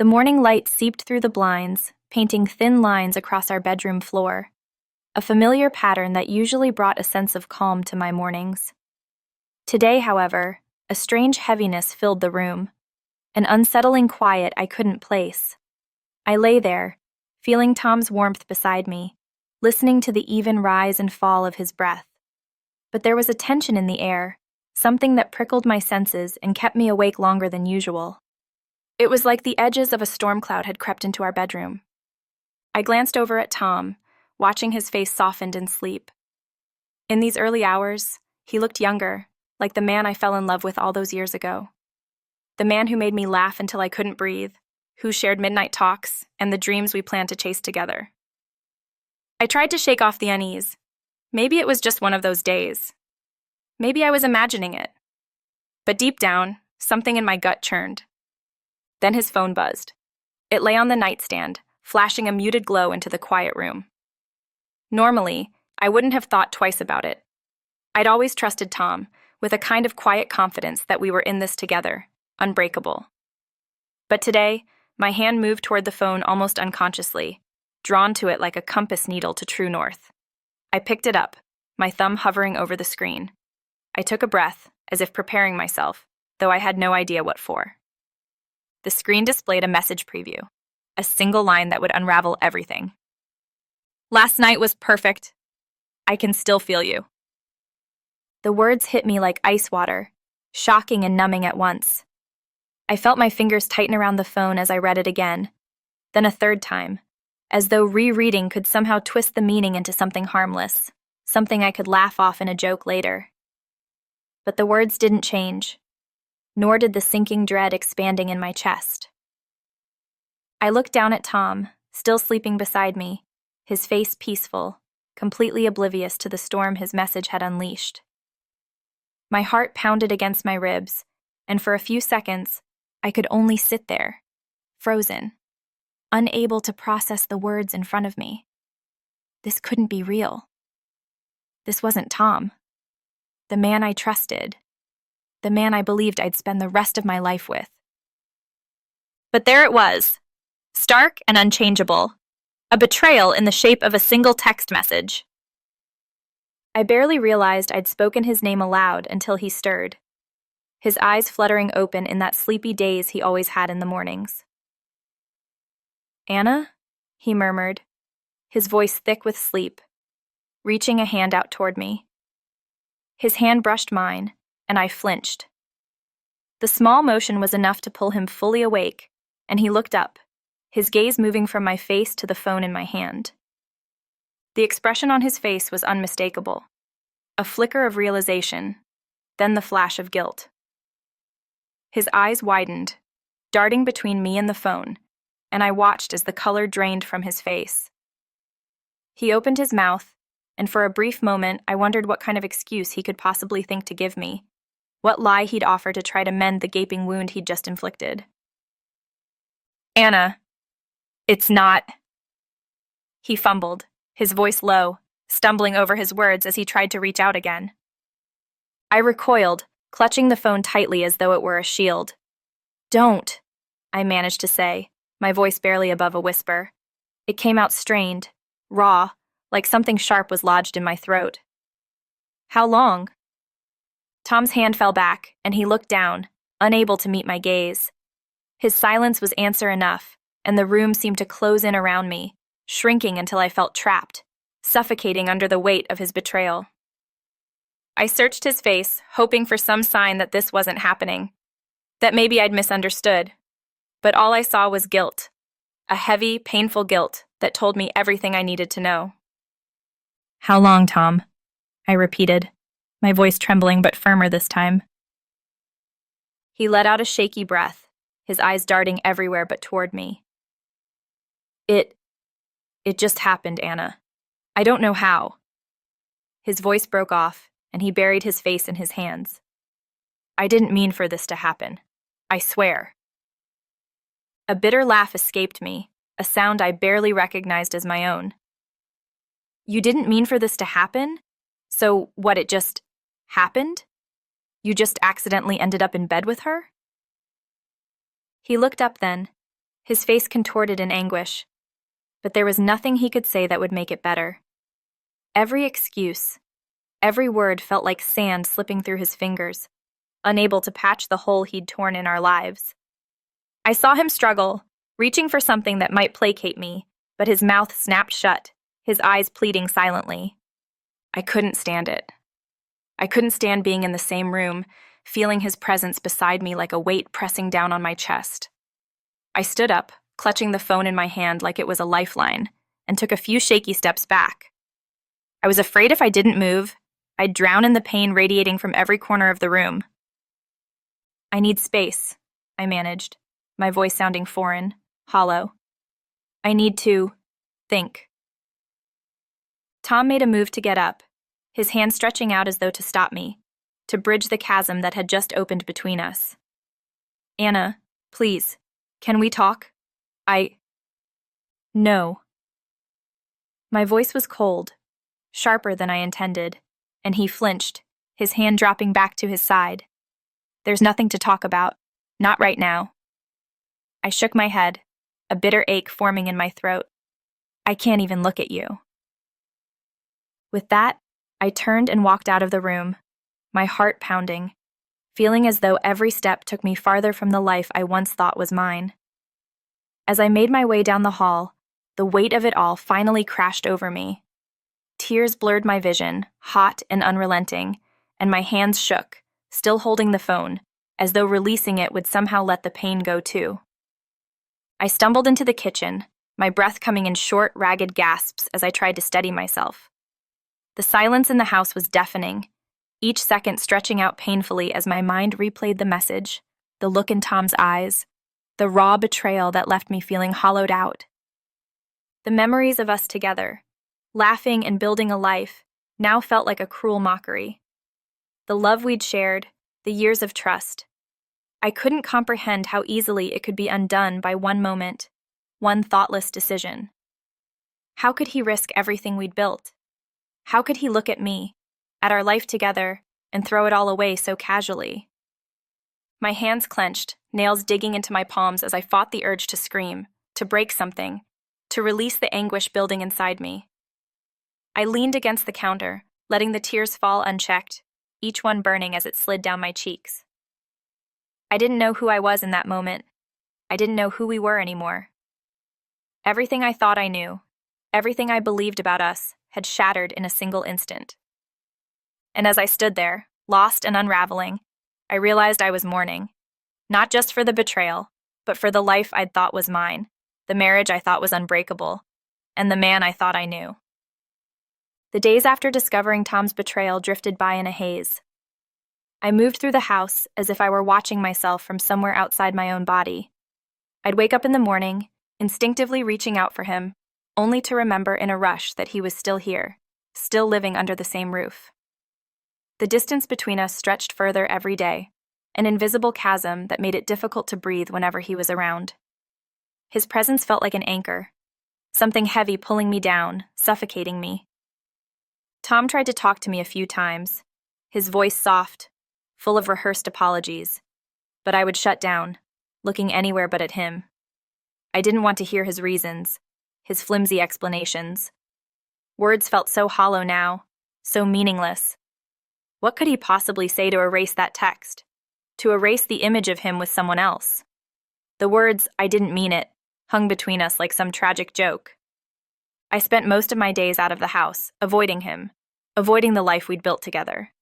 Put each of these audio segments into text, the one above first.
The morning light seeped through the blinds, painting thin lines across our bedroom floor, a familiar pattern that usually brought a sense of calm to my mornings. Today, however, a strange heaviness filled the room, an unsettling quiet I couldn't place. I lay there, feeling Tom's warmth beside me, listening to the even rise and fall of his breath. But there was a tension in the air, something that prickled my senses and kept me awake longer than usual. It was like the edges of a storm cloud had crept into our bedroom. I glanced over at Tom, watching his face softened in sleep. In these early hours, he looked younger, like the man I fell in love with all those years ago. The man who made me laugh until I couldn't breathe, who shared midnight talks and the dreams we planned to chase together. I tried to shake off the unease. Maybe it was just one of those days. Maybe I was imagining it. But deep down, something in my gut churned. Then his phone buzzed. It lay on the nightstand, flashing a muted glow into the quiet room. Normally, I wouldn't have thought twice about it. I'd always trusted Tom, with a kind of quiet confidence that we were in this together, unbreakable. But today, my hand moved toward the phone almost unconsciously, drawn to it like a compass needle to true north. I picked it up, my thumb hovering over the screen. I took a breath, as if preparing myself, though I had no idea what for. The screen displayed a message preview, a single line that would unravel everything. "Last night was perfect. I can still feel you." The words hit me like ice water, shocking and numbing at once. I felt my fingers tighten around the phone as I read it again, then a third time, as though rereading could somehow twist the meaning into something harmless, something I could laugh off in a joke later. But the words didn't change, nor did the sinking dread expanding in my chest. I looked down at Tom, still sleeping beside me, his face peaceful, completely oblivious to the storm his message had unleashed. My heart pounded against my ribs, and for a few seconds, I could only sit there, frozen, unable to process the words in front of me. This couldn't be real. This wasn't Tom, the man I trusted, the man I believed I'd spend the rest of my life with. But there it was, stark and unchangeable, a betrayal in the shape of a single text message. I barely realized I'd spoken his name aloud until he stirred, his eyes fluttering open in that sleepy daze he always had in the mornings. "Anna?" he murmured, his voice thick with sleep, reaching a hand out toward me. His hand brushed mine, and I flinched. The small motion was enough to pull him fully awake, and he looked up, his gaze moving from my face to the phone in my hand. The expression on his face was unmistakable, a flicker of realization, then the flash of guilt. His eyes widened, darting between me and the phone, and I watched as the color drained from his face. He opened his mouth, and for a brief moment I wondered what kind of excuse he could possibly think to give me, what lie he'd offer to try to mend the gaping wound he'd just inflicted. "Anna, it's not..." He fumbled, his voice low, stumbling over his words as he tried to reach out again. I recoiled, clutching the phone tightly as though it were a shield. "Don't," I managed to say, my voice barely above a whisper. It came out strained, raw, like something sharp was lodged in my throat. "How long?" Tom's hand fell back, and he looked down, unable to meet my gaze. His silence was answer enough, and the room seemed to close in around me, shrinking until I felt trapped, suffocating under the weight of his betrayal. I searched his face, hoping for some sign that this wasn't happening, that maybe I'd misunderstood. But all I saw was guilt, a heavy, painful guilt that told me everything I needed to know. "How long, Tom?" I repeated, my voice trembling but firmer this time. He let out a shaky breath, his eyes darting everywhere but toward me. It just happened, Anna. I don't know how." His voice broke off, and he buried his face in his hands. "I didn't mean for this to happen. I swear." A bitter laugh escaped me, a sound I barely recognized as my own. "You didn't mean for this to happen? So what, it just happened? You just accidentally ended up in bed with her?" He looked up then, His face contorted in anguish, but there was nothing he could say that would make it better. Every excuse, every word felt like sand slipping through his fingers, unable to patch the hole he'd torn in our lives. I saw him struggle, reaching for something that might placate me, but his mouth snapped shut, his eyes pleading silently. I couldn't stand it. I couldn't stand being in the same room, feeling his presence beside me like a weight pressing down on my chest. I stood up, clutching the phone in my hand like it was a lifeline, and took a few shaky steps back. I was afraid if I didn't move, I'd drown in the pain radiating from every corner of the room. I need space, I managed, my voice sounding foreign, hollow. I need to think. Tom made a move to get up, his hand stretching out as though to stop me, to bridge the chasm that had just opened between us. Anna, please, can we talk? No. My voice was cold, sharper than I intended, and he flinched, his hand dropping back to his side. There's nothing to talk about, not right now. I shook my head, a bitter ache forming in my throat. I can't even look at you. With that, I turned and walked out of the room, my heart pounding, feeling as though every step took me farther from the life I once thought was mine. As I made my way down the hall, the weight of it all finally crashed over me. Tears blurred my vision, hot and unrelenting, and my hands shook, still holding the phone, as though releasing it would somehow let the pain go too. I stumbled into the kitchen, my breath coming in short, ragged gasps as I tried to steady myself. The silence in the house was deafening, each second stretching out painfully as my mind replayed the message, the look in Tom's eyes, the raw betrayal that left me feeling hollowed out. The memories of us together, laughing and building a life, now felt like a cruel mockery. The love we'd shared, the years of trust. I couldn't comprehend how easily it could be undone by one moment, one thoughtless decision. How could he risk everything we'd built? How could he look at me, at our life together, and throw it all away so casually? My hands clenched, nails digging into my palms as I fought the urge to scream, to break something, to release the anguish building inside me. I leaned against the counter, letting the tears fall unchecked, each one burning as it slid down my cheeks. I didn't know who I was in that moment. I didn't know who we were anymore. Everything I thought I knew, everything I believed about us, had shattered in a single instant. And as I stood there, lost and unraveling, I realized I was mourning, not just for the betrayal, but for the life I'd thought was mine, the marriage I thought was unbreakable, and the man I thought I knew. The days after discovering Tom's betrayal drifted by in a haze. I moved through the house as if I were watching myself from somewhere outside my own body. I'd wake up in the morning, instinctively reaching out for him, only to remember in a rush that he was still here, still living under the same roof. The distance between us stretched further every day, an invisible chasm that made it difficult to breathe whenever he was around. His presence felt like an anchor, something heavy pulling me down, suffocating me. Tom tried to talk to me a few times, his voice soft, full of rehearsed apologies, but I would shut down, looking anywhere but at him. I didn't want to hear his reasons, his flimsy explanations. Words felt so hollow now, so meaningless. What could he possibly say to erase that text? To erase the image of him with someone else? The words, "I didn't mean it," hung between us like some tragic joke. I spent most of my days out of the house, avoiding him, avoiding the life we'd built together.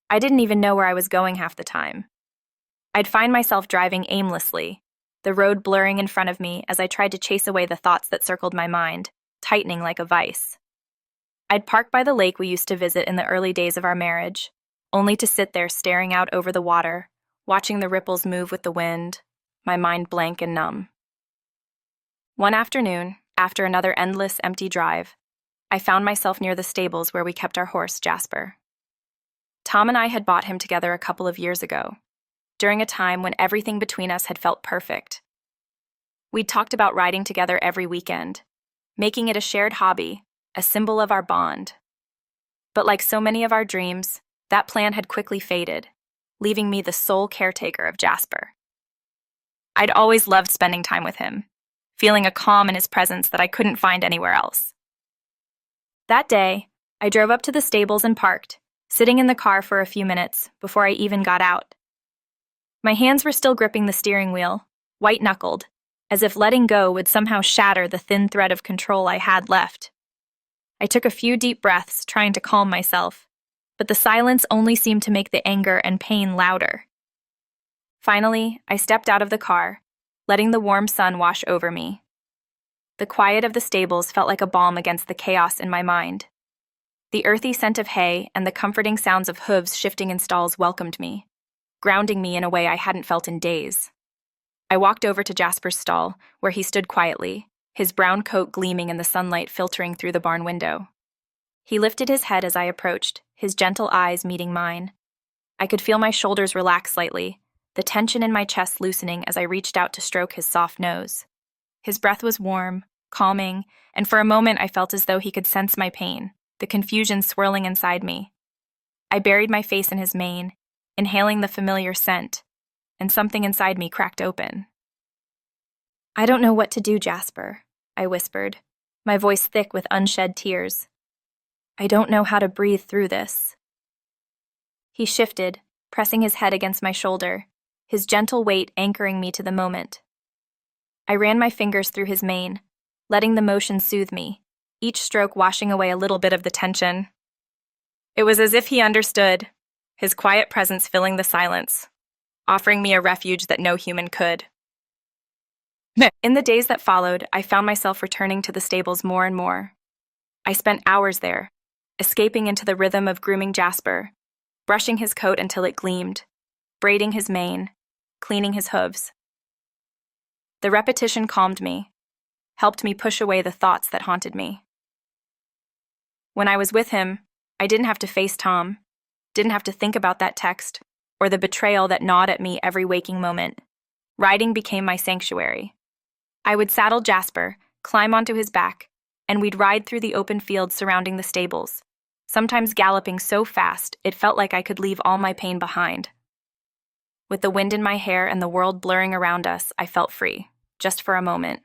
I didn't even know where I was going half the time. I'd find myself driving aimlessly, the road blurring in front of me as I tried to chase away the thoughts that circled my mind, tightening like a vice. I'd park by the lake we used to visit in the early days of our marriage, only to sit there staring out over the water, watching the ripples move with the wind, my mind blank and numb. One afternoon, after another endless, empty drive, I found myself near the stables where we kept our horse, Jasper. Tom and I had bought him together a couple of years ago, during a time when everything between us had felt perfect. We'd talked about riding together every weekend, making it a shared hobby, a symbol of our bond. But like so many of our dreams, that plan had quickly faded, leaving me the sole caretaker of Jasper. I'd always loved spending time with him, feeling a calm in his presence that I couldn't find anywhere else. That day, I drove up to the stables and parked, sitting in the car for a few minutes before I even got out. My hands were still gripping the steering wheel, white-knuckled, as if letting go would somehow shatter the thin thread of control I had left. I took a few deep breaths, trying to calm myself, but the silence only seemed to make the anger and pain louder. Finally, I stepped out of the car, letting the warm sun wash over me. The quiet of the stables felt like a balm against the chaos in my mind. The earthy scent of hay and the comforting sounds of hooves shifting in stalls welcomed me, grounding me in a way I hadn't felt in days. I walked over to Jasper's stall, where he stood quietly, his brown coat gleaming in the sunlight filtering through the barn window. He lifted his head as I approached, his gentle eyes meeting mine. I could feel my shoulders relax slightly, the tension in my chest loosening as I reached out to stroke his soft nose. His breath was warm, calming, and for a moment I felt as though he could sense my pain, the confusion swirling inside me. I buried my face in his mane, inhaling the familiar scent, and something inside me cracked open. "I don't know what to do, Jasper," I whispered, my voice thick with unshed tears. "I don't know how to breathe through this." He shifted, pressing his head against my shoulder, his gentle weight anchoring me to the moment. I ran my fingers through his mane, letting the motion soothe me, each stroke washing away a little bit of the tension. It was as if he understood, his quiet presence filling the silence, offering me a refuge that no human could. In the days that followed, I found myself returning to the stables more and more. I spent hours there, escaping into the rhythm of grooming Jasper, brushing his coat until it gleamed, braiding his mane, cleaning his hooves. The repetition calmed me, helped me push away the thoughts that haunted me. When I was with him, I didn't have to face Tom, didn't have to think about that text, or the betrayal that gnawed at me every waking moment. Riding became my sanctuary. I would saddle Jasper, climb onto his back, and we'd ride through the open fields surrounding the stables, sometimes galloping so fast it felt like I could leave all my pain behind. With the wind in my hair and the world blurring around us, I felt free, just for a moment.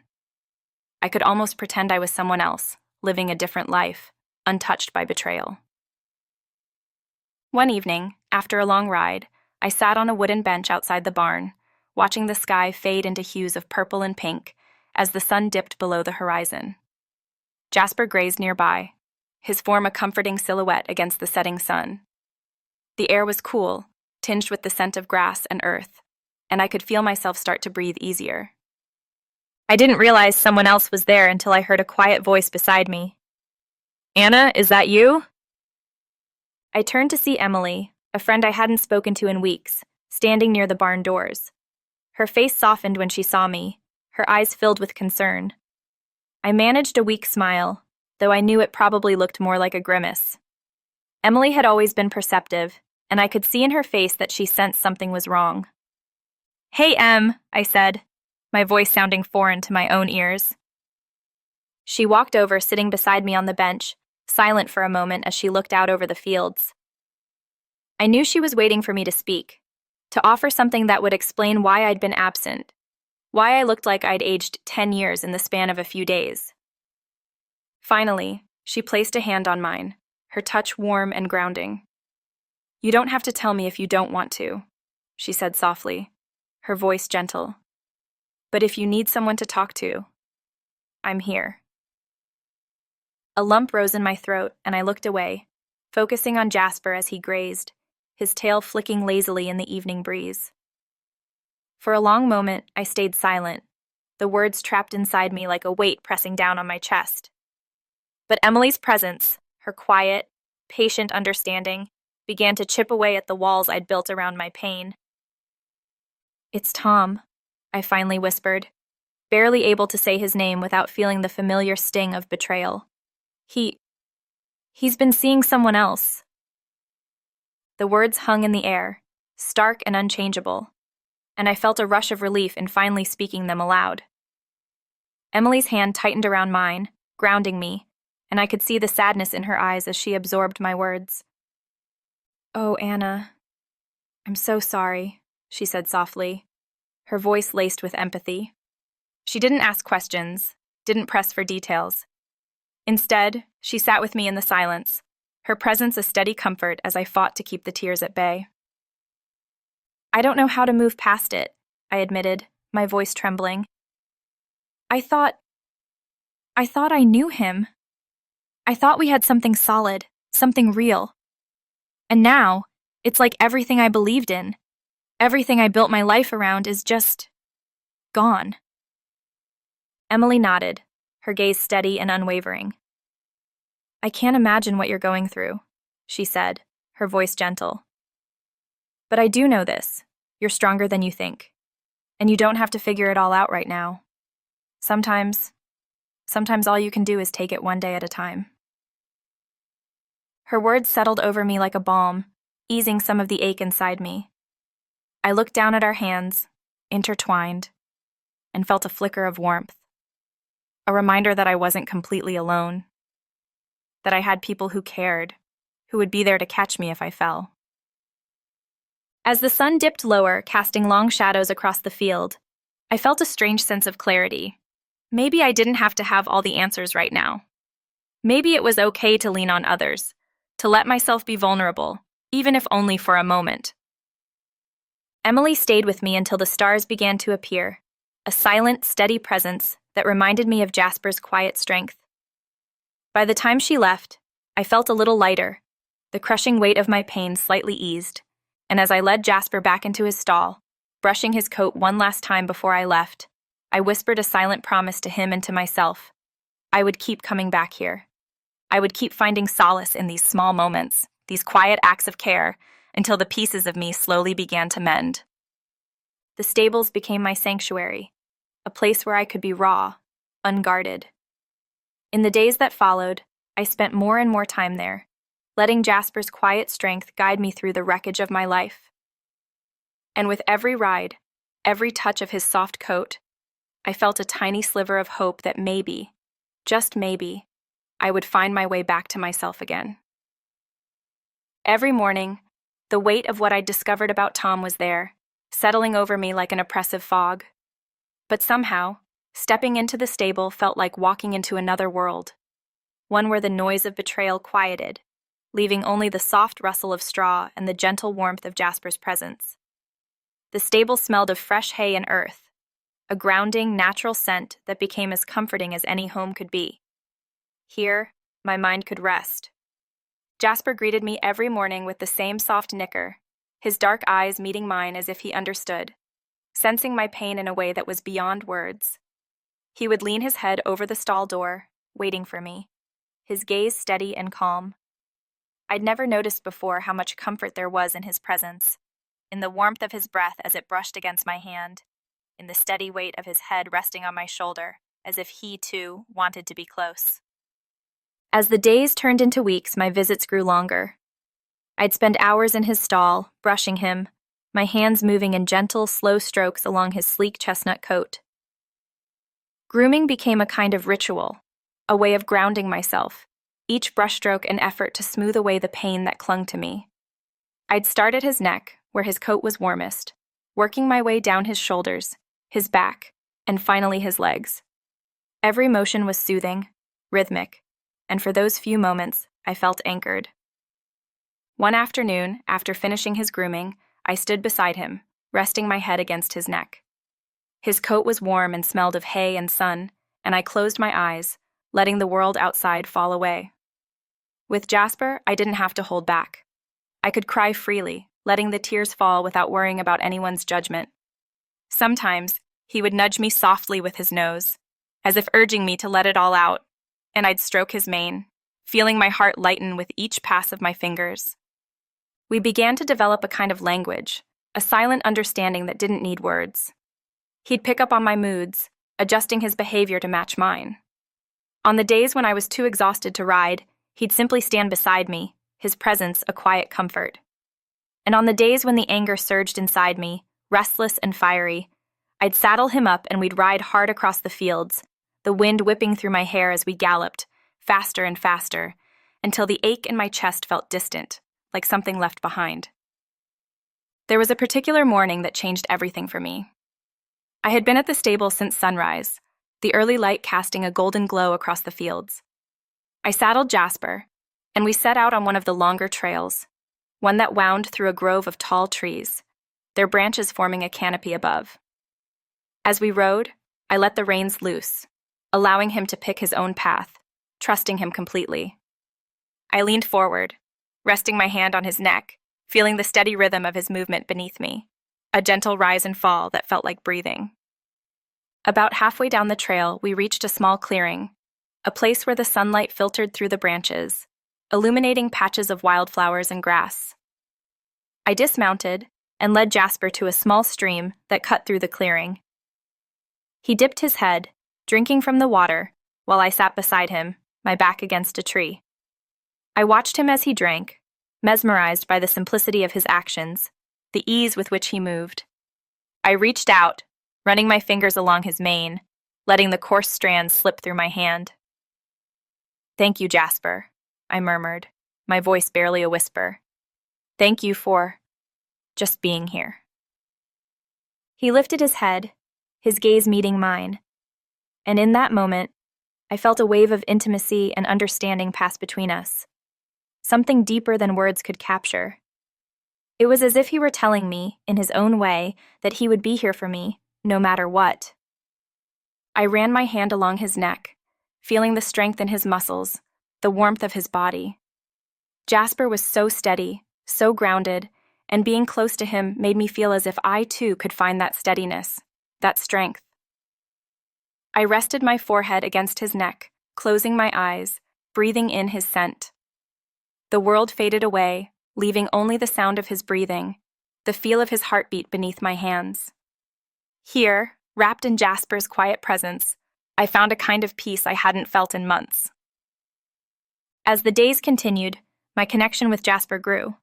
I could almost pretend I was someone else, living a different life, untouched by betrayal. One evening, after a long ride, I sat on a wooden bench outside the barn, watching the sky fade into hues of purple and pink as the sun dipped below the horizon. Jasper grazed nearby, his form a comforting silhouette against the setting sun. The air was cool, tinged with the scent of grass and earth, and I could feel myself start to breathe easier. I didn't realize someone else was there until I heard a quiet voice beside me. "Anna, is that you?" I turned to see Emily, a friend I hadn't spoken to in weeks, standing near the barn doors. Her face softened when she saw me, her eyes filled with concern. I managed a weak smile, though I knew it probably looked more like a grimace. Emily had always been perceptive, and I could see in her face that she sensed something was wrong. "Hey, Em," I said, my voice sounding foreign to my own ears. She walked over, sitting beside me on the bench, silent for a moment as she looked out over the fields. I knew she was waiting for me to speak, to offer something that would explain why I'd been absent, why I looked like I'd aged 10 years in the span of a few days. Finally, she placed a hand on mine, her touch warm and grounding. "You don't have to tell me if you don't want to," she said softly, her voice gentle. "But if you need someone to talk to, I'm here." A lump rose in my throat, and I looked away, focusing on Jasper as he grazed, his tail flicking lazily in the evening breeze. For a long moment, I stayed silent, the words trapped inside me like a weight pressing down on my chest. But Emily's presence, her quiet, patient understanding, began to chip away at the walls I'd built around my pain. "It's Tom," I finally whispered, barely able to say his name without feeling the familiar sting of betrayal. He's been seeing someone else." The words hung in the air, stark and unchangeable, and I felt a rush of relief in finally speaking them aloud. Emily's hand tightened around mine, grounding me, and I could see the sadness in her eyes as she absorbed my words. "Oh, Anna, I'm so sorry," she said softly, her voice laced with empathy. She didn't ask questions, didn't press for details. Instead, she sat with me in the silence, her presence a steady comfort as I fought to keep the tears at bay. "I don't know how to move past it," I admitted, my voice trembling. I thought I knew him. I thought we had something solid, something real. And now, it's like everything I believed in, everything I built my life around is just gone." Emily nodded, her gaze steady and unwavering. "I can't imagine what you're going through," she said, her voice gentle. "But I do know this. You're stronger than you think. And you don't have to figure it all out right now. Sometimes all you can do is take it one day at a time." Her words settled over me like a balm, easing some of the ache inside me. I looked down at our hands, intertwined, and felt a flicker of warmth. A reminder that I wasn't completely alone. That I had people who cared, who would be there to catch me if I fell. As the sun dipped lower, casting long shadows across the field, I felt a strange sense of clarity. Maybe I didn't have to have all the answers right now. Maybe it was okay to lean on others, to let myself be vulnerable, even if only for a moment. Emily stayed with me until the stars began to appear, a silent, steady presence that reminded me of Jasper's quiet strength. By the time she left, I felt a little lighter, the crushing weight of my pain slightly eased, and as I led Jasper back into his stall, brushing his coat one last time before I left, I whispered a silent promise to him and to myself. I would keep coming back here. I would keep finding solace in these small moments, these quiet acts of care, until the pieces of me slowly began to mend. The stables became my sanctuary, a place where I could be raw, unguarded. In the days that followed, I spent more and more time there, letting Jasper's quiet strength guide me through the wreckage of my life. And with every ride, every touch of his soft coat, I felt a tiny sliver of hope that maybe, just maybe, I would find my way back to myself again. Every morning, the weight of what I'd discovered about Tom was there, settling over me like an oppressive fog. But somehow, stepping into the stable felt like walking into another world, one where the noise of betrayal quieted, leaving only the soft rustle of straw and the gentle warmth of Jasper's presence. The stable smelled of fresh hay and earth, a grounding, natural scent that became as comforting as any home could be. Here, my mind could rest. Jasper greeted me every morning with the same soft nicker, his dark eyes meeting mine as if he understood, sensing my pain in a way that was beyond words. He would lean his head over the stall door, waiting for me, his gaze steady and calm. I'd never noticed before how much comfort there was in his presence, in the warmth of his breath as it brushed against my hand, in the steady weight of his head resting on my shoulder, as if he, too, wanted to be close. As the days turned into weeks, my visits grew longer. I'd spend hours in his stall, brushing him, my hands moving in gentle, slow strokes along his sleek chestnut coat. Grooming became a kind of ritual, a way of grounding myself, each brushstroke an effort to smooth away the pain that clung to me. I'd start at his neck, where his coat was warmest, working my way down his shoulders, his back, and finally his legs. Every motion was soothing, rhythmic, and for those few moments, I felt anchored. One afternoon, after finishing his grooming, I stood beside him, resting my head against his neck. His coat was warm and smelled of hay and sun, and I closed my eyes, letting the world outside fall away. With Jasper, I didn't have to hold back. I could cry freely, letting the tears fall without worrying about anyone's judgment. Sometimes, he would nudge me softly with his nose, as if urging me to let it all out, and I'd stroke his mane, feeling my heart lighten with each pass of my fingers. We began to develop a kind of language, a silent understanding that didn't need words. He'd pick up on my moods, adjusting his behavior to match mine. On the days when I was too exhausted to ride, he'd simply stand beside me, his presence a quiet comfort. And on the days when the anger surged inside me, restless and fiery, I'd saddle him up and we'd ride hard across the fields, the wind whipping through my hair as we galloped, faster and faster, until the ache in my chest felt distant, like something left behind. There was a particular morning that changed everything for me. I had been at the stable since sunrise, the early light casting a golden glow across the fields. I saddled Jasper, and we set out on one of the longer trails, one that wound through a grove of tall trees, their branches forming a canopy above. As we rode, I let the reins loose, allowing him to pick his own path, trusting him completely. I leaned forward, resting my hand on his neck, feeling the steady rhythm of his movement beneath me, a gentle rise and fall that felt like breathing. About halfway down the trail, we reached a small clearing, a place where the sunlight filtered through the branches, illuminating patches of wildflowers and grass. I dismounted and led Jasper to a small stream that cut through the clearing. He dipped his head, drinking from the water, while I sat beside him, my back against a tree. I watched him as he drank, mesmerized by the simplicity of his actions, the ease with which he moved. I reached out, running my fingers along his mane, letting the coarse strands slip through my hand. "Thank you, Jasper," I murmured, my voice barely a whisper. "Thank you for just being here." He lifted his head, his gaze meeting mine, and in that moment, I felt a wave of intimacy and understanding pass between us, something deeper than words could capture. It was as if he were telling me, in his own way, that he would be here for me, no matter what. I ran my hand along his neck, feeling the strength in his muscles, the warmth of his body. Jasper was so steady, so grounded, and being close to him made me feel as if I too could find that steadiness, that strength. I rested my forehead against his neck, closing my eyes, breathing in his scent. The world faded away, leaving only the sound of his breathing, the feel of his heartbeat beneath my hands. Here, wrapped in Jasper's quiet presence, I found a kind of peace I hadn't felt in months. As the days continued, my connection with Jasper grew.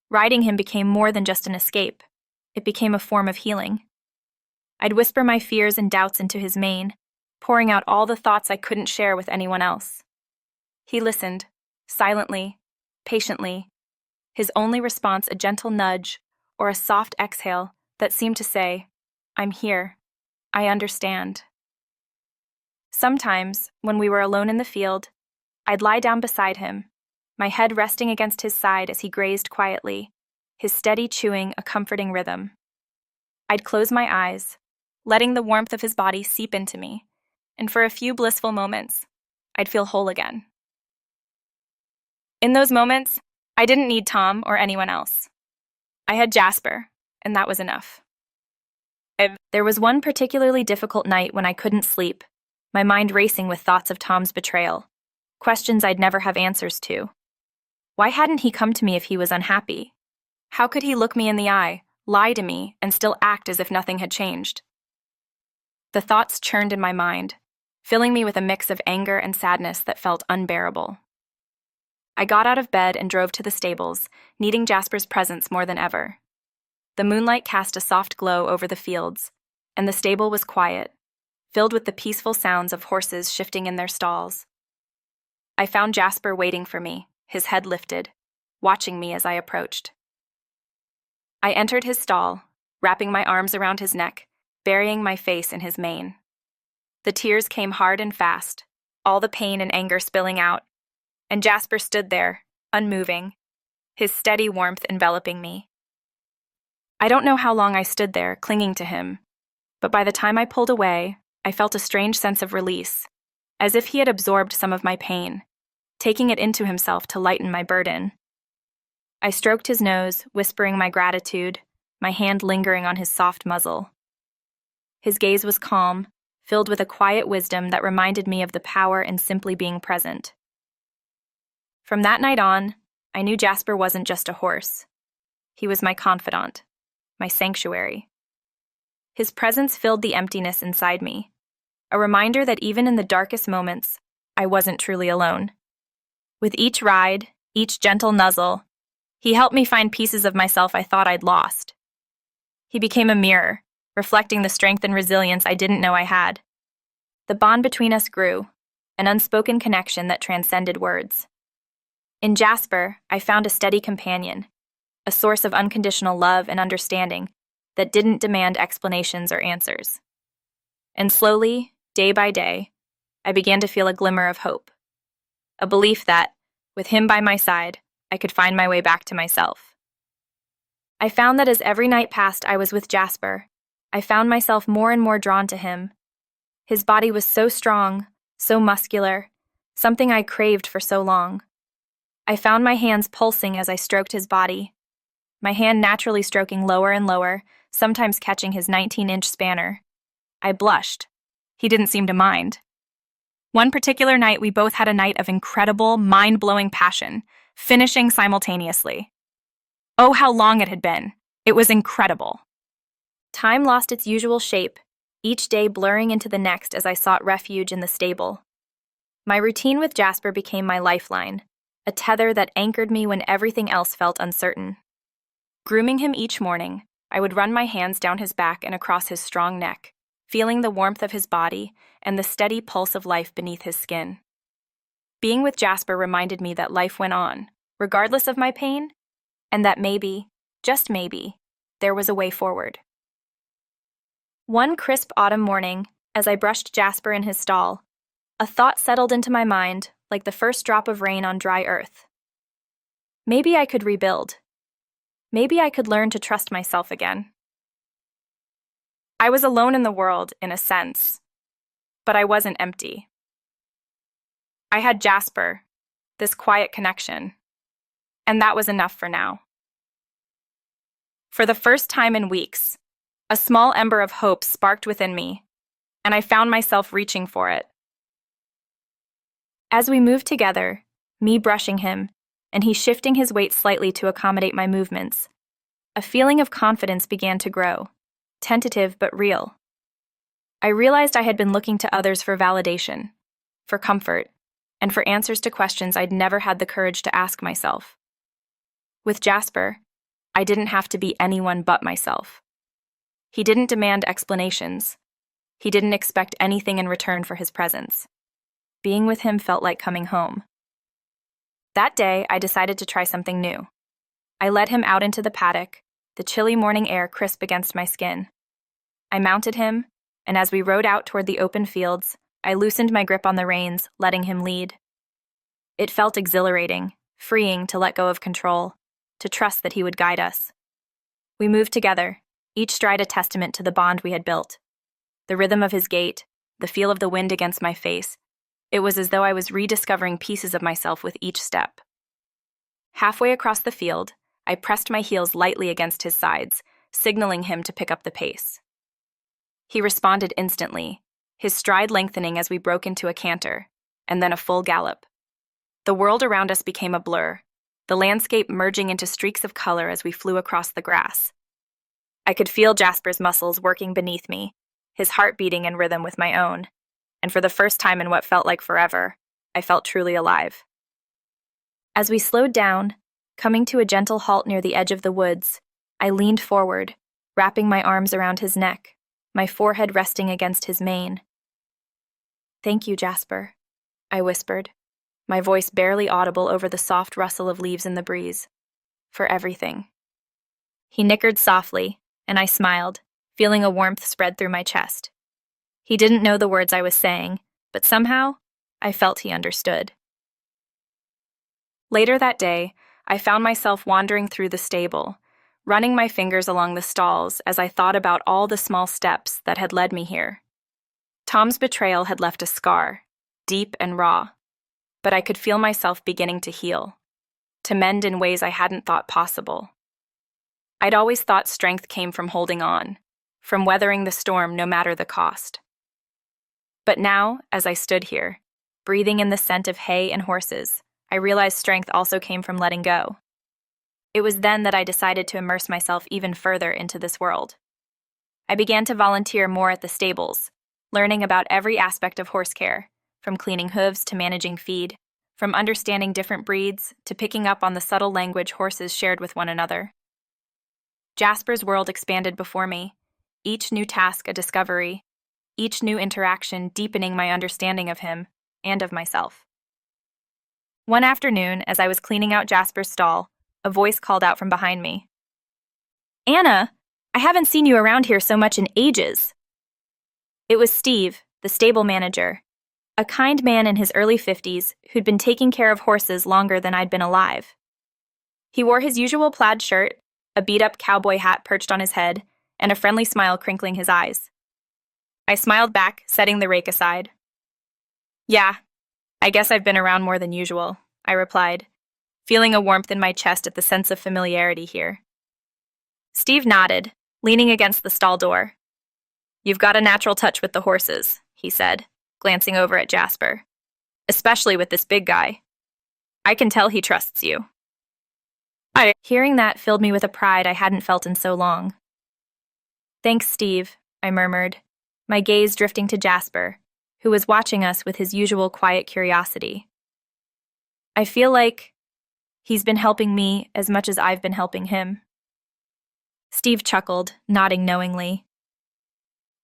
Riding him became more than just an escape. It became a form of healing. I'd whisper my fears and doubts into his mane, pouring out all the thoughts I couldn't share with anyone else. He listened, silently, patiently, his only response a gentle nudge or a soft exhale that seemed to say, "I'm here. I understand." Sometimes, when we were alone in the field, I'd lie down beside him, my head resting against his side as he grazed quietly, his steady chewing a comforting rhythm. I'd close my eyes, letting the warmth of his body seep into me, and for a few blissful moments, I'd feel whole again. In those moments, I didn't need Tom or anyone else. I had Jasper, and that was enough. There was one particularly difficult night when I couldn't sleep, my mind racing with thoughts of Tom's betrayal, questions I'd never have answers to. Why hadn't he come to me if he was unhappy? How could he look me in the eye, lie to me, and still act as if nothing had changed? The thoughts churned in my mind, filling me with a mix of anger and sadness that felt unbearable. I got out of bed and drove to the stables, needing Jasper's presence more than ever. The moonlight cast a soft glow over the fields, and the stable was quiet, filled with the peaceful sounds of horses shifting in their stalls. I found Jasper waiting for me, his head lifted, watching me as I approached. I entered his stall, wrapping my arms around his neck, burying my face in his mane. The tears came hard and fast, all the pain and anger spilling out, and Jasper stood there, unmoving, his steady warmth enveloping me. I don't know how long I stood there, clinging to him, but by the time I pulled away, I felt a strange sense of release, as if he had absorbed some of my pain, taking it into himself to lighten my burden. I stroked his nose, whispering my gratitude, my hand lingering on his soft muzzle. His gaze was calm, filled with a quiet wisdom that reminded me of the power in simply being present. From that night on, I knew Jasper wasn't just a horse. He was my confidant, my sanctuary. His presence filled the emptiness inside me, a reminder that even in the darkest moments, I wasn't truly alone. With each ride, each gentle nuzzle, he helped me find pieces of myself I thought I'd lost. He became a mirror, reflecting the strength and resilience I didn't know I had. The bond between us grew, an unspoken connection that transcended words. In Jasper, I found a steady companion, a source of unconditional love and understanding that didn't demand explanations or answers. And slowly, day by day, I began to feel a glimmer of hope. A belief that, with him by my side, I could find my way back to myself. I found that as every night passed I was with Jasper, I found myself more and more drawn to him. His body was so strong, so muscular, something I craved for so long. I found my hands pulsing as I stroked his body, my hand naturally stroking lower and lower, sometimes catching his 19-inch spanner. I blushed. He didn't seem to mind. One particular night, we both had a night of incredible, mind-blowing passion, finishing simultaneously. Oh, how long it had been. It was incredible. Time lost its usual shape, each day blurring into the next as I sought refuge in the stable. My routine with Jasper became my lifeline, a tether that anchored me when everything else felt uncertain. Grooming him each morning, I would run my hands down his back and across his strong neck, feeling the warmth of his body and the steady pulse of life beneath his skin. Being with Jasper reminded me that life went on, regardless of my pain, and that maybe, just maybe, there was a way forward. One crisp autumn morning, as I brushed Jasper in his stall, a thought settled into my mind like the first drop of rain on dry earth. Maybe I could rebuild. Maybe I could learn to trust myself again. I was alone in the world, in a sense, but I wasn't empty. I had Jasper, this quiet connection, and that was enough for now. For the first time in weeks, a small ember of hope sparked within me, and I found myself reaching for it. As we moved together, me brushing him, and he shifting his weight slightly to accommodate my movements, a feeling of confidence began to grow, tentative but real. I realized I had been looking to others for validation, for comfort, and for answers to questions I'd never had the courage to ask myself. With Jasper, I didn't have to be anyone but myself. He didn't demand explanations. He didn't expect anything in return for his presence. Being with him felt like coming home. That day, I decided to try something new. I led him out into the paddock, the chilly morning air crisp against my skin. I mounted him, and as we rode out toward the open fields, I loosened my grip on the reins, letting him lead. It felt exhilarating, freeing to let go of control, to trust that he would guide us. We moved together, each stride a testament to the bond we had built. The rhythm of his gait, the feel of the wind against my face, it was as though I was rediscovering pieces of myself with each step. Halfway across the field, I pressed my heels lightly against his sides, signaling him to pick up the pace. He responded instantly, his stride lengthening as we broke into a canter, and then a full gallop. The world around us became a blur, the landscape merging into streaks of color as we flew across the grass. I could feel Jasper's muscles working beneath me, his heart beating in rhythm with my own, and for the first time in what felt like forever, I felt truly alive. As we slowed down, coming to a gentle halt near the edge of the woods, I leaned forward, wrapping my arms around his neck, my forehead resting against his mane. "Thank you, Jasper," I whispered, my voice barely audible over the soft rustle of leaves in the breeze. "For everything." He nickered softly, and I smiled, feeling a warmth spread through my chest. He didn't know the words I was saying, but somehow, I felt he understood. Later that day, I found myself wandering through the stable, running my fingers along the stalls as I thought about all the small steps that had led me here. Tom's betrayal had left a scar, deep and raw, but I could feel myself beginning to heal, to mend in ways I hadn't thought possible. I'd always thought strength came from holding on, from weathering the storm no matter the cost. But now, as I stood here, breathing in the scent of hay and horses, I realized strength also came from letting go. It was then that I decided to immerse myself even further into this world. I began to volunteer more at the stables, learning about every aspect of horse care, from cleaning hooves to managing feed, from understanding different breeds to picking up on the subtle language horses shared with one another. Jasper's world expanded before me, each new task a discovery, each new interaction deepening my understanding of him and of myself. One afternoon, as I was cleaning out Jasper's stall, a voice called out from behind me. "Anna, I haven't seen you around here so much in ages." It was Steve, the stable manager, a kind man in his early 50s who'd been taking care of horses longer than I'd been alive. He wore his usual plaid shirt, a beat-up cowboy hat perched on his head, and a friendly smile crinkling his eyes. I smiled back, setting the rake aside. "Yeah, I guess I've been around more than usual," I replied, feeling a warmth in my chest at the sense of familiarity here. Steve nodded, leaning against the stall door. "You've got a natural touch with the horses," he said, glancing over at Jasper. "Especially with this big guy. I can tell he trusts you." Hearing that filled me with a pride I hadn't felt in so long. "Thanks, Steve," I murmured, my gaze drifting to Jasper, who was watching us with his usual quiet curiosity. "I feel like he's been helping me as much as I've been helping him." Steve chuckled, nodding knowingly.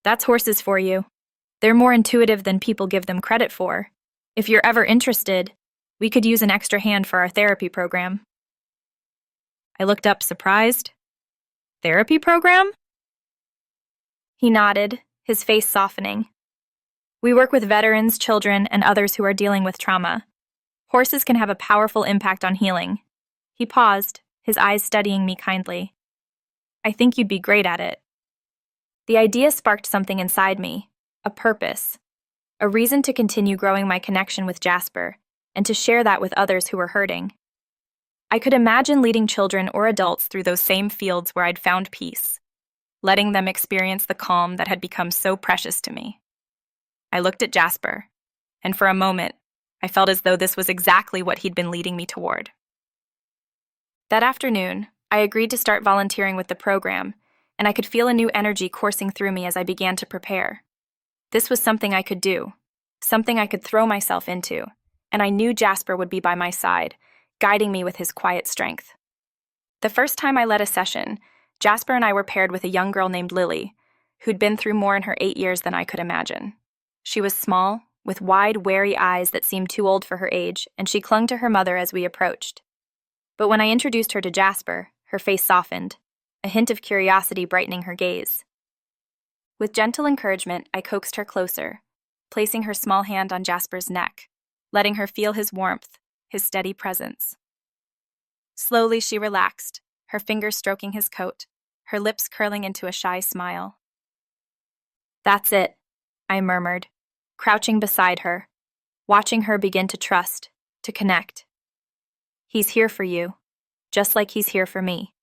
"That's horses for you. They're more intuitive than people give them credit for. If you're ever interested, we could use an extra hand for our therapy program." I looked up, surprised. "Therapy program?" He nodded, his face softening. "We work with veterans, children, and others who are dealing with trauma. Horses can have a powerful impact on healing." He paused, his eyes studying me kindly. "I think you'd be great at it." The idea sparked something inside me, a purpose, a reason to continue growing my connection with Jasper, and to share that with others who were hurting. I could imagine leading children or adults through those same fields where I'd found peace, letting them experience the calm that had become so precious to me. I looked at Jasper, and for a moment, I felt as though this was exactly what he'd been leading me toward. That afternoon, I agreed to start volunteering with the program, and I could feel a new energy coursing through me as I began to prepare. This was something I could do, something I could throw myself into, and I knew Jasper would be by my side, guiding me with his quiet strength. The first time I led a session, Jasper and I were paired with a young girl named Lily, who'd been through more in her 8 years than I could imagine. She was small, with wide, wary eyes that seemed too old for her age, and she clung to her mother as we approached. But when I introduced her to Jasper, her face softened, a hint of curiosity brightening her gaze. With gentle encouragement, I coaxed her closer, placing her small hand on Jasper's neck, letting her feel his warmth, his steady presence. Slowly she relaxed, her fingers stroking his coat, her lips curling into a shy smile. "That's it," I murmured, crouching beside her, watching her begin to trust, to connect. "He's here for you, just like he's here for me."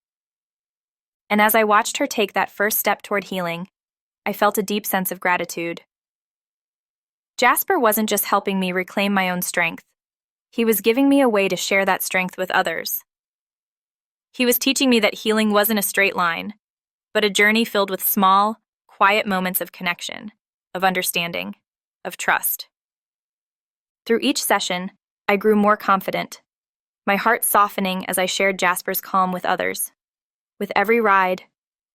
And as I watched her take that first step toward healing, I felt a deep sense of gratitude. Jasper wasn't just helping me reclaim my own strength. He was giving me a way to share that strength with others. He was teaching me that healing wasn't a straight line, but a journey filled with small, quiet moments of connection, of understanding, of trust. Through each session, I grew more confident, my heart softening as I shared Jasper's calm with others. With every ride,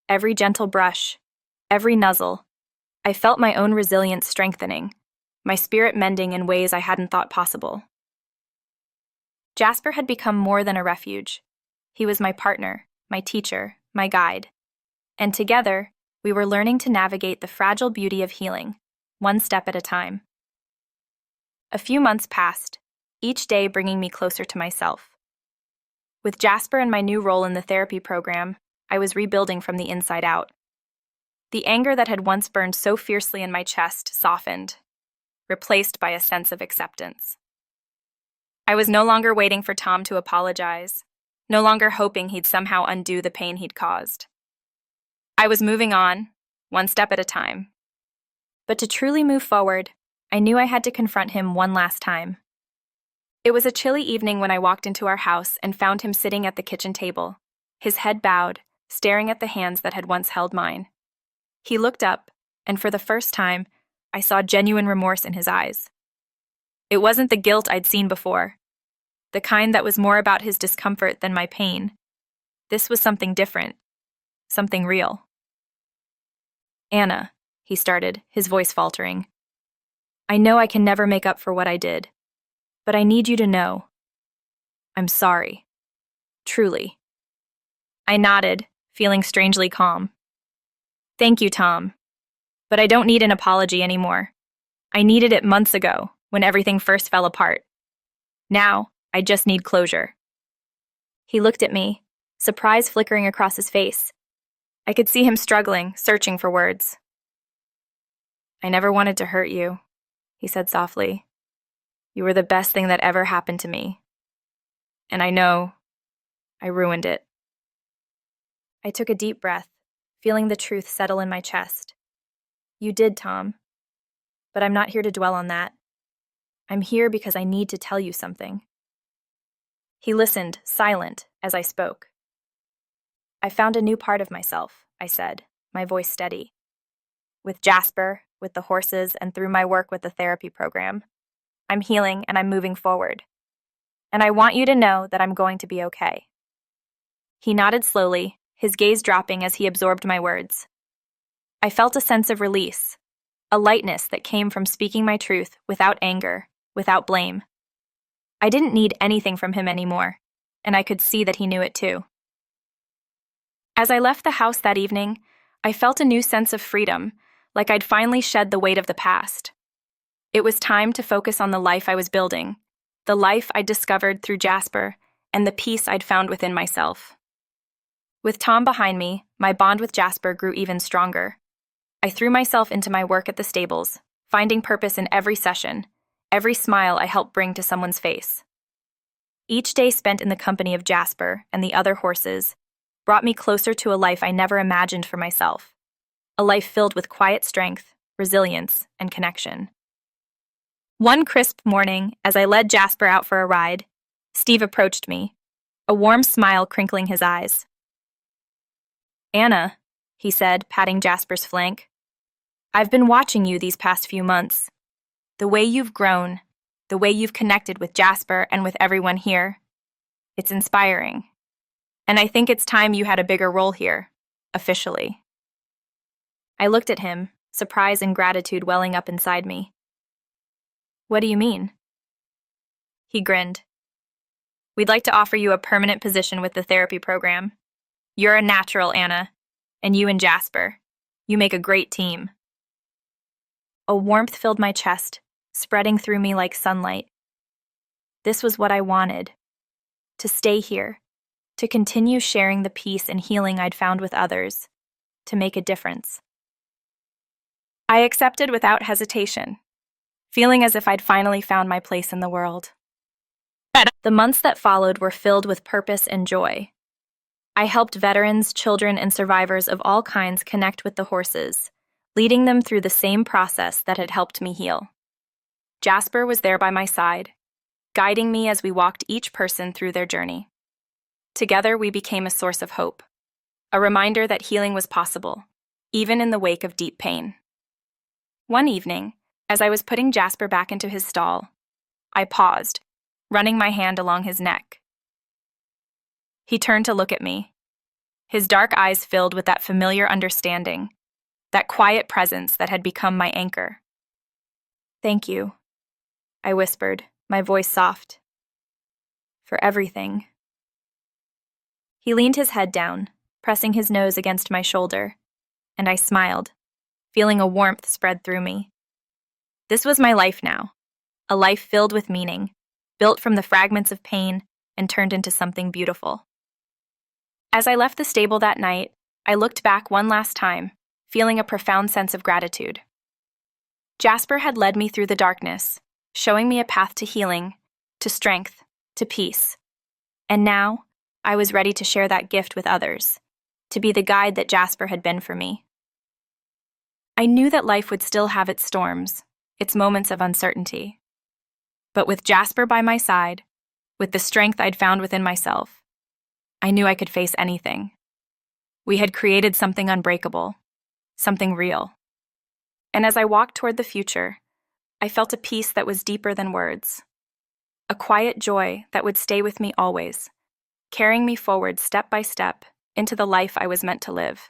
every gentle brush, every nuzzle, I felt my own resilience strengthening, my spirit mending in ways I hadn't thought possible. Jasper had become more than a refuge. He was my partner, my teacher, my guide. And together, we were learning to navigate the fragile beauty of healing, one step at a time. A few months passed, each day bringing me closer to myself. With Jasper and my new role in the therapy program, I was rebuilding from the inside out. The anger that had once burned so fiercely in my chest softened, replaced by a sense of acceptance. I was no longer waiting for Tom to apologize, no longer hoping he'd somehow undo the pain he'd caused. I was moving on, one step at a time. But to truly move forward, I knew I had to confront him one last time. It was a chilly evening when I walked into our house and found him sitting at the kitchen table, his head bowed, staring at the hands that had once held mine. He looked up, and for the first time, I saw genuine remorse in his eyes. It wasn't the guilt I'd seen before, the kind that was more about his discomfort than my pain. This was something different, something real. "Anna," he started, his voice faltering. "I know I can never make up for what I did, but I need you to know. I'm sorry. Truly." I nodded, feeling strangely calm. "Thank you, Tom." But I don't need an apology anymore. I needed it months ago, when everything first fell apart. Now, I just need closure. He looked at me, surprise flickering across his face. I could see him struggling, searching for words. I never wanted to hurt you, he said softly. You were the best thing that ever happened to me. And I know I ruined it. I took a deep breath, feeling the truth settle in my chest. You did, Tom. But I'm not here to dwell on that. I'm here because I need to tell you something. He listened, silent, as I spoke. I found a new part of myself, I said, my voice steady. With Jasper, with the horses, and through my work with the therapy program, I'm healing and I'm moving forward. And I want you to know that I'm going to be okay. He nodded slowly, his gaze dropping as he absorbed my words. I felt a sense of release, a lightness that came from speaking my truth without anger, without blame. I didn't need anything from him anymore, and I could see that he knew it too. As I left the house that evening, I felt a new sense of freedom, like I'd finally shed the weight of the past. It was time to focus on the life I was building, the life I'd discovered through Jasper, and the peace I'd found within myself. With Tom behind me, my bond with Jasper grew even stronger. I threw myself into my work at the stables, finding purpose in every session, every smile I helped bring to someone's face. Each day spent in the company of Jasper and the other horses brought me closer to a life I never imagined for myself, a life filled with quiet strength, resilience, and connection. One crisp morning, as I led Jasper out for a ride, Steve approached me, a warm smile crinkling his eyes. Anna, he said, patting Jasper's flank, I've been watching you these past few months. The way you've grown, the way you've connected with Jasper and with everyone here, it's inspiring. And I think it's time you had a bigger role here, officially. I looked at him, surprise and gratitude welling up inside me. What do you mean? He grinned. We'd like to offer you a permanent position with the therapy program. You're a natural, Anna, and you and Jasper. You make a great team. A warmth filled my chest, spreading through me like sunlight. This was what I wanted. To stay here, to continue sharing the peace and healing I'd found with others, to make a difference. I accepted without hesitation, feeling as if I'd finally found my place in the world. The months that followed were filled with purpose and joy. I helped veterans, children, and survivors of all kinds connect with the horses, leading them through the same process that had helped me heal. Jasper was there by my side, guiding me as we walked each person through their journey. Together, we became a source of hope, a reminder that healing was possible, even in the wake of deep pain. One evening, as I was putting Jasper back into his stall, I paused, running my hand along his neck. He turned to look at me, his dark eyes filled with that familiar understanding, that quiet presence that had become my anchor. Thank you, I whispered, my voice soft. For everything. He leaned his head down, pressing his nose against my shoulder, and I smiled, feeling a warmth spread through me. This was my life now, a life filled with meaning, built from the fragments of pain and turned into something beautiful. As I left the stable that night, I looked back one last time, feeling a profound sense of gratitude. Jasper had led me through the darkness, showing me a path to healing, to strength, to peace. And now, I was ready to share that gift with others, to be the guide that Jasper had been for me. I knew that life would still have its storms, its moments of uncertainty. But with Jasper by my side, with the strength I'd found within myself, I knew I could face anything. We had created something unbreakable, something real. And as I walked toward the future, I felt a peace that was deeper than words, a quiet joy that would stay with me always, carrying me forward step by step into the life I was meant to live.